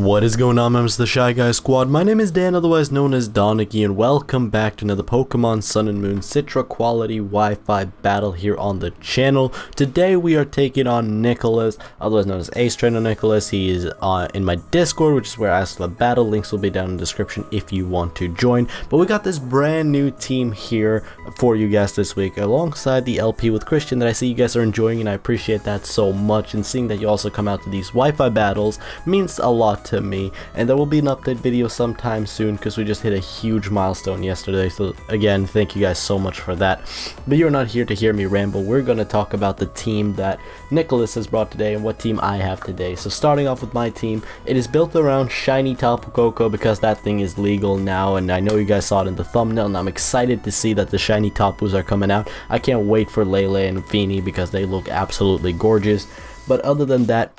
What is going on, members of the Shy Guy Squad? My name is Dan, otherwise known as Danekii, and welcome back to another Pokemon Sun and Moon Citra quality Wi-Fi battle here on the channel. Today we are taking on Nicholas, otherwise known as Ace Trainer Nicholas. He is in my Discord, which is where I asked for the battle. Links will be down in the description if you want to join. But we got this brand new team here for you guys this week, alongside the LP with Christian that I see you guys are enjoying, and I appreciate that so much. And seeing that you also come out to these Wi-Fi battles means a lot to me, and there will be an update video sometime soon because we just hit a huge milestone yesterday. So again, thank you guys so much for that. But you're not here to hear me ramble. We're going to talk about the team that Nicholas has brought today and what team I have today. So starting off with my team, it is built around shiny TAPU KOKO because that thing is legal now, and I know you guys saw it in the thumbnail, and I'm excited to see that the shiny Tapus are coming out. I can't wait for Lele and Feeny because they look absolutely gorgeous. But other than that,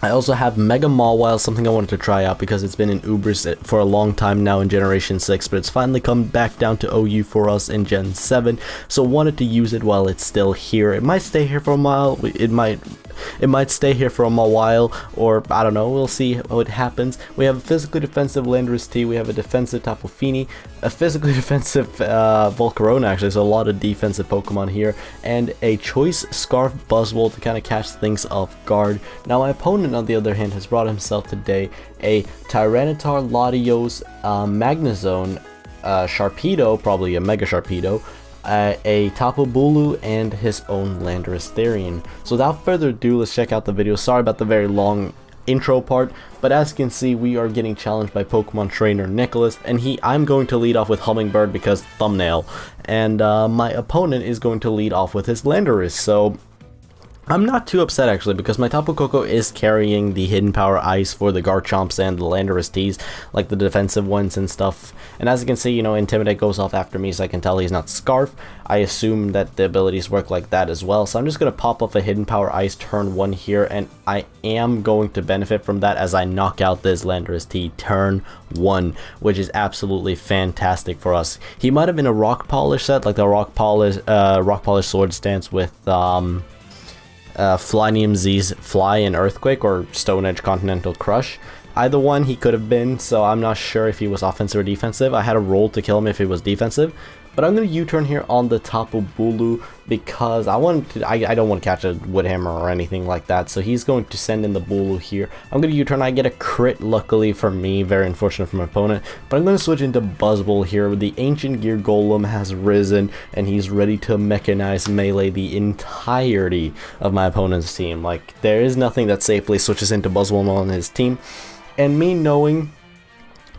I also have Mega Mawile, something I wanted to try out because it's been in Ubers for a long time now in Generation 6, but it's finally come back down to OU for us in Gen 7, so wanted to use it while it's still here. It might stay here for a while, it might stay here for a while, or I don't know, we'll see what happens. We have a physically defensive Landorus T, we have a defensive Tapu Fini, a physically defensive Volcarona actually, so a lot of defensive Pokemon here, and a choice Scarf Buzzwole to kind of catch things off guard. Now my opponent on the other hand has brought himself today a Tyranitar Latios Magnezone Sharpedo, probably a Mega Sharpedo, a Tapu Bulu, and his own Landorus Therian. So without further ado, let's check out the video. Sorry about the very long intro part, but as you can see, we are getting challenged by Pokemon Trainer Nicholas, and I'm going to lead off with Hummingbird because thumbnail, and my opponent is going to lead off with his Landorus. So I'm not too upset actually, because my Tapu KOKO is carrying the Hidden Power Ice for the Garchomps and the Landorus Ts, like the defensive ones and stuff. And as you can see, you know, Intimidate goes off after me, so I can tell he's not Scarf. I assume that the abilities work like that as well, so I'm just going to pop off a Hidden Power Ice turn 1 here, and I am going to benefit from that as I knock out this Landorus T turn 1, which is absolutely fantastic for us. He might have been a Rock Polish set, like the Rock Polish Sword Stance with Flynium Z's Fly and Earthquake, or Stone Edge Continental Crush. Either one he could have been, so I'm not sure if he was offensive or defensive. I had a roll to kill him if he was defensive, but I'm going to U-turn here on the Tapu Bulu because I don't want to catch a Woodhammer or anything like that, so he's going to send in the Bulu here. I'm going to U-turn. I get a crit, luckily for me, very unfortunate for my opponent, but I'm going to switch into Buzzwole here. The Ancient Gear Golem has risen, and he's ready to mechanize melee the entirety of my opponent's team. Like, there is nothing that safely switches into Buzzwole on his team, and me knowing...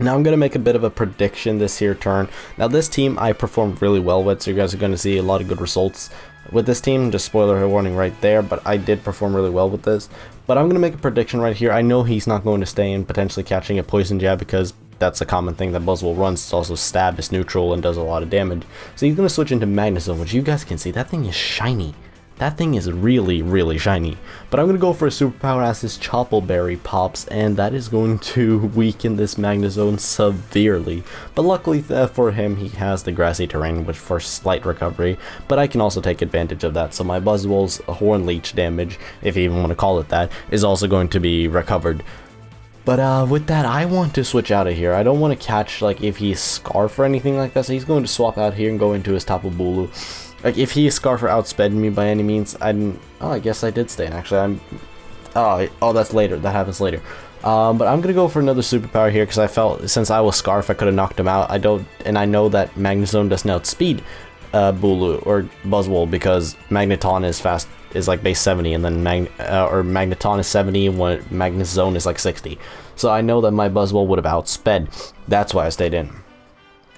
Now I'm going to make a bit of a prediction this here turn. Now this team I performed really well with, so you guys are going to see a lot of good results with this team. Just spoiler warning right there, but I did perform really well with this. But I'm going to make a prediction right here. I know he's not going to stay in potentially catching a Poison Jab because that's a common thing that Buzzwole runs. It's also stab, is neutral, and does a lot of damage. So he's going to switch into Magnezone, which you guys can see, that thing is shiny. That thing is really, really shiny. But I'm going to go for a superpower as his Chople Berry pops, and that is going to weaken this Magnezone severely. But luckily for him, he has the grassy terrain, which for slight recovery, but I can also take advantage of that. So my Buzzwole's Horn Leech damage, if you even want to call it that, is also going to be recovered. But with that, I want to switch out of here. I don't want to catch, like, if he's Scarf or anything like that, so he's going to swap out here and go into his Tapu Bulu. Like, if he Scarf or outsped me by any means, oh, I guess I did stay in, actually. Oh, that's later. That happens later. But I'm gonna go for another superpower here because I felt since I was Scarf, I could have knocked him out. I know that Magnezone doesn't outspeed Bulu or Buzzwole because Magneton is like base 70, and then Magneton is 70 when Magnezone is like 60. So I know that my Buzzwole would have outsped. That's why I stayed in.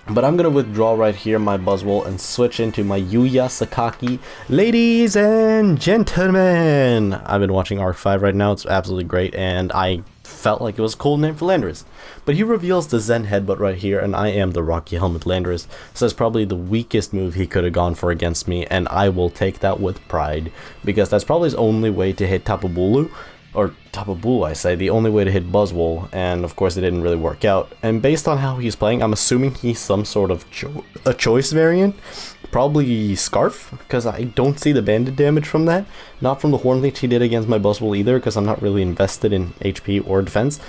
But I'm going to withdraw right here my Buzzwole and switch into my Yuya Sakaki. Ladies and gentlemen, I've been watching Arc 5 right now. It's absolutely great, and I felt like it was a cool name for Landorus. But he reveals the Zen Headbutt right here, and I am the Rocky Helmet Landorus. So that's probably the weakest move he could have gone for against me, and I will take that with pride, because that's probably his only way to hit Tapu Bulu. Or Tapu Bulu, I say, the only way to hit Buzzwole, and of course it didn't really work out. And based on how he's playing, I'm assuming he's some sort of a choice variant, probably Scarf, because I don't see the banded damage from that, not from the Horn Leech he did against my Buzzwole either, because I'm not really invested in HP or defense.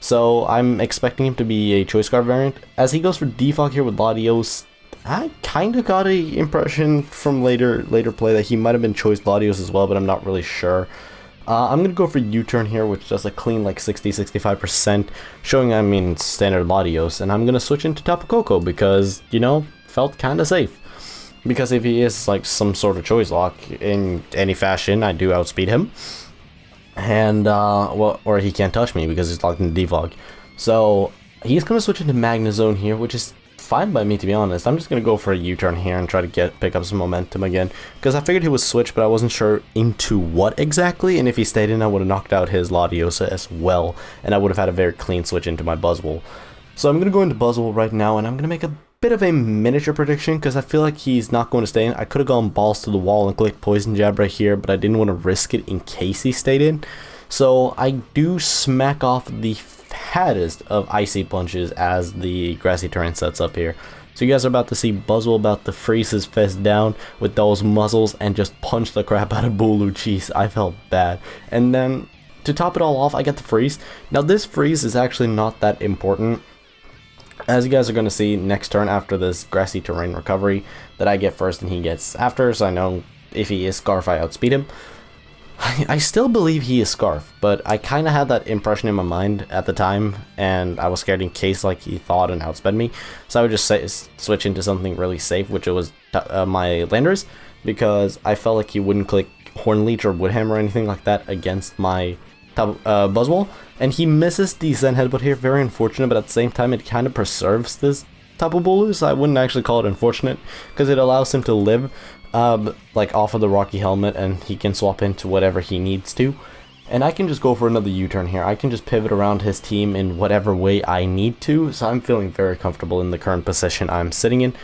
So I'm expecting him to be a Choice Scarf variant. As he goes for Defog here with Latios, I kind of got a impression from later play that he might have been Choice Latios as well, but I'm not really sure. I'm going to go for U-turn here, which does a clean like 60-65%, showing, I mean, standard Latios, and I'm going to switch into TAPU KOKO because, you know, felt kind of safe. Because if he is like some sort of choice lock in any fashion, I do outspeed him. And, well, or he can't touch me because he's locked in defog. So, he's going to switch into Magnezone here, which is fine by me, to be honest. I'm just going to go for a U-turn here and try to pick up some momentum again. Because I figured he would switch, but I wasn't sure into what exactly. And if he stayed in, I would have knocked out his Latios as well. And I would have had a very clean switch into my Buzzwole. So I'm going to go into Buzzwole right now, and I'm going to make a bit of a miniature prediction because I feel like he's not going to stay in. I could have gone balls to the wall and clicked Poison Jab right here, but I didn't want to risk it in case he stayed in. So I do smack off the fattest of Icy Punches as the Grassy Terrain sets up here. So you guys are about to see Buzzwole about to freeze his fist down with those muzzles and just punch the crap out of Bulu. Jeez, I felt bad. And then to top it all off, I get the freeze. Now this freeze is actually not that important. As you guys are going to see next turn after this Grassy Terrain recovery that I get first and he gets after, so I know if he is Scarf I outspeed him. I still believe he is Scarf, but I kind of had that impression in my mind at the time, and I was scared in case like he thought and outsped me, so I would just switch into something really safe, which was my Landers, because I felt like he wouldn't click Horn Leech or Woodhammer or anything like that against my Buzzwole, and he misses the Zen Headbutt here. Very unfortunate, but at the same time it kind of preserves this Tapu Bulu, so I wouldn't actually call it unfortunate because it allows him to live like off of the Rocky Helmet, and he can swap into whatever he needs to. And I can just go for another U-turn here. I can just pivot around his team in whatever way I need to, so I'm feeling very comfortable in the current position I'm sitting in.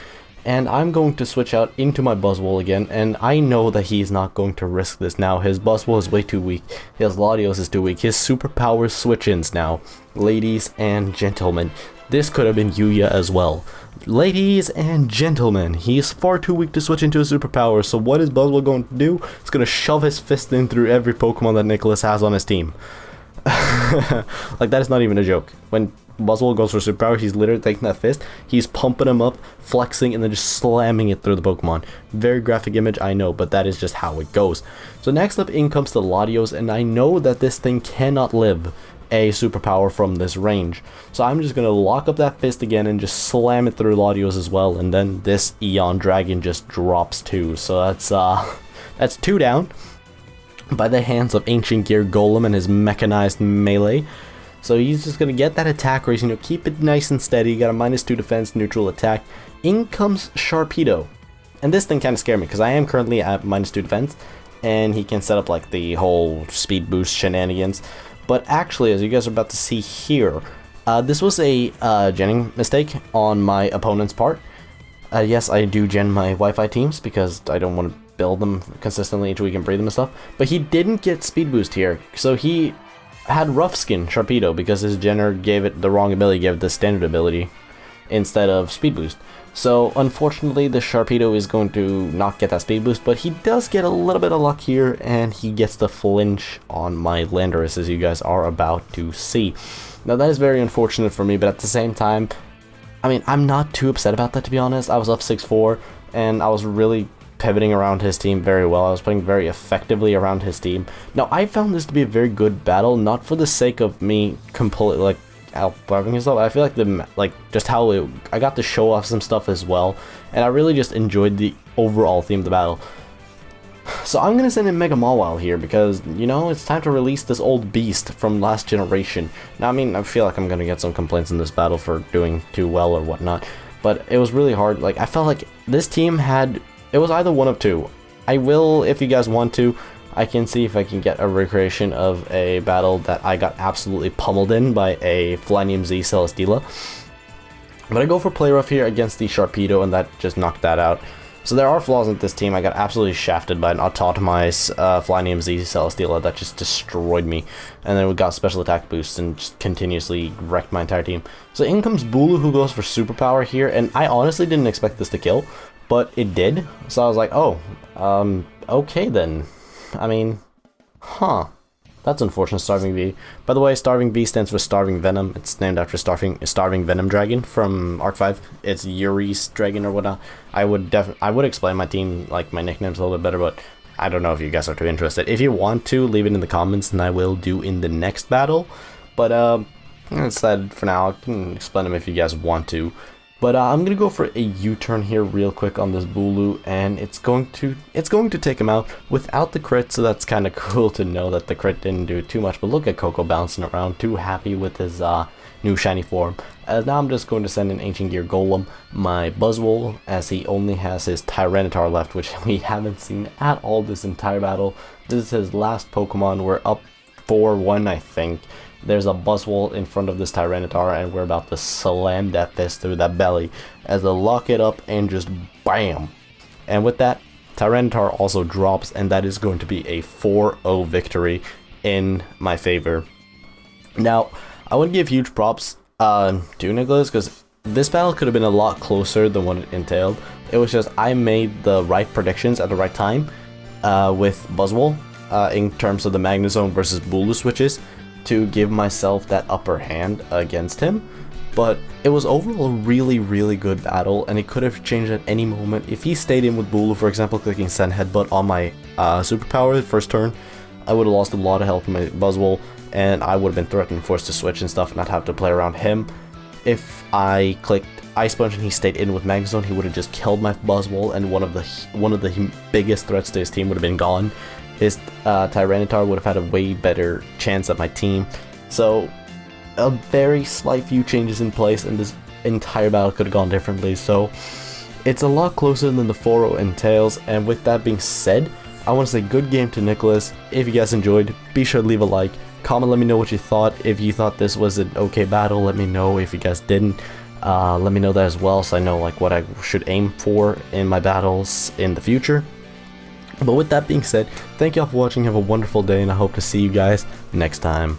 And I'm going to switch out into my Buzzwole again, and I know that he's not going to risk this now. His Buzzwole is way too weak. His Latios is too weak. His superpowers switch-ins now. Ladies and gentlemen, this could have been Yuya as well. Ladies and gentlemen, he is far too weak to switch into a superpower, so what is Buzzwole going to do? It's going to shove his fist in through every Pokemon that Nicholas has on his team. Like, that is not even a joke. When Buzzwole goes for superpower, he's literally taking that fist, he's pumping him up, flexing, and then just slamming it through the Pokemon. Very graphic image, I know, but that is just how it goes. So next up in comes the Latios, and I know that this thing cannot live a superpower from this range. So I'm just going to lock up that fist again and just slam it through Latios as well, and then this Eon Dragon just drops too. So that's 2 down by the hands of Ancient Gear Golem and his mechanized melee. So he's just going to get that attack raise, you know, keep it nice and steady. You got a -2 defense, neutral attack. In comes Sharpedo. And this thing kind of scared me because I am currently at -2 defense, and he can set up like the whole speed boost shenanigans. But actually, as you guys are about to see here, this was a genning mistake on my opponent's part. Yes, I do gen my Wi-Fi teams because I don't want to build them consistently each week and breed them and stuff. But he didn't get speed boost here, so he had rough skin Sharpedo because his genner gave it the wrong ability, gave it the standard ability instead of speed boost. So unfortunately the Sharpedo is going to not get that speed boost, but he does get a little bit of luck here, and he gets the flinch on my Landorus, as you guys are about to see. Now that is very unfortunate for me, but at the same time, I mean, I'm not too upset about that, to be honest. I was up 6-4, and I was really pivoting around his team very well. I was playing very effectively around his team. Now I found this to be a very good battle, not for the sake of me completely like outbugging himself. I feel like just how I got to show off some stuff as well, and I really just enjoyed the overall theme of the battle. So I'm gonna send in Mega Mawile here because, you know, it's time to release this old beast from last generation. Now, I mean, I feel like I'm gonna get some complaints in this battle for doing too well or whatnot, but it was really hard. Like, I felt like this team had, it was either one of two. I will, if you guys want to, I can see if I can get a recreation of a battle that I got absolutely pummeled in by a Flynium Z Celesteela. But I go for Play Rough here against the Sharpedo, and that just knocked that out. So there are flaws with this team. I got absolutely shafted by an Autotomized Flynium Z Celesteela that just destroyed me. And then we got special attack boosts and just continuously wrecked my entire team. So in comes Bulu, who goes for superpower here, and I honestly didn't expect this to kill, but it did. So I was like, oh, okay then. I mean, huh. That's unfortunate, Starving V. By the way, Starving V stands for Starving Venom. It's named after Starving Venom Dragon from Arc 5. It's Yuri's dragon or whatnot. I would explain my team, like my nicknames a little bit better, but I don't know if you guys are too interested. If you want to, leave it in the comments and I will do in the next battle. But instead, for now, I can explain them if you guys want to. But I'm gonna go for a U-turn here real quick on this Bulu, and it's going to take him out without the crit, so that's kind of cool to know that the crit didn't do too much. But look at Koko bouncing around, too happy with his new shiny form. Now I'm just going to send an Ancient Gear Golem, my Buzzwole, as he only has his Tyranitar left, which we haven't seen at all this entire battle. This is his last Pokemon. We're up 4-1, I think. There's a Buzzwole in front of this Tyranitar, and we're about to slam that fist through that belly as I lock it up and just BAM! And with that, Tyranitar also drops, and that is going to be a 4-0 victory in my favor. Now, I would give huge props to Nicholas, because this battle could have been a lot closer than what it entailed. It was just I made the right predictions at the right time with Buzzwole in terms of the Magnezone versus Bulu switches, to give myself that upper hand against him. But it was overall a really good battle, and it could have changed at any moment. If he stayed in with Bulu, for example, clicking Send Headbutt on my superpower first turn, I would have lost a lot of health from my Buzzwole, and I would have been threatened, forced to switch and stuff, not have to play around him. If I clicked Ice Punch and he stayed in with Magnezone, he would have just killed my Buzzwole, and one of the biggest threats to his team would have been gone. His Tyranitar would have had a way better chance at my team. So a very slight few changes in place, and this entire battle could have gone differently. So it's a lot closer than the 4-0 entails. And with that being said, I want to say good game to Nicholas. If you guys enjoyed, be sure to leave a like, comment, let me know what you thought. If you thought this was an okay battle, let me know. If you guys didn't, let me know that as well, so I know like what I should aim for in my battles in the future. But with that being said, thank y'all for watching, have a wonderful day, and I hope to see you guys next time.